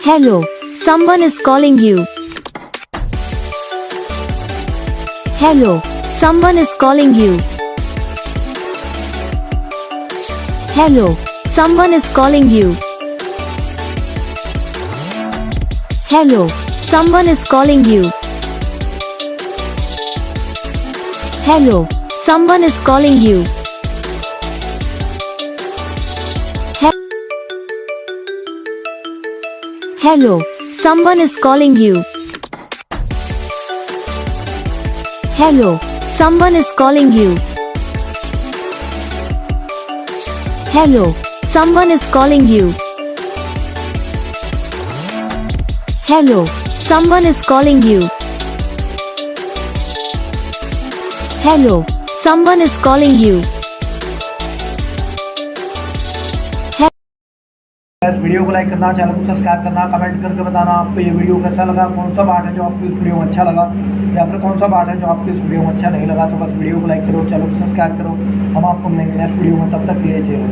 Hello, someone is calling you. Hello, someone is calling you. Hello, someone is calling you. Hello, someone is calling you. Hello, someone is calling you. Hello, someone is calling you. Hello, someone is calling you. Hello, someone is calling you. Hello, someone is calling you. Hello, someone is calling you. Video को like करना, channel को subscribe करना, comment करके बताना आपको ये video कैसा लगा, कौन सा पार्ट है जो आपको इस वीडियो में अच्छा लगा या फिर कौन सा पार्ट है जो आपको इस वीडियो में अच्छा नहीं लगा। तो बस वीडियो को लाइक करो, चैनल को सब्सक्राइब करो। हम आपको मिलेंगे नेक्स्ट वीडियो में, तब तक के लिए जय हो।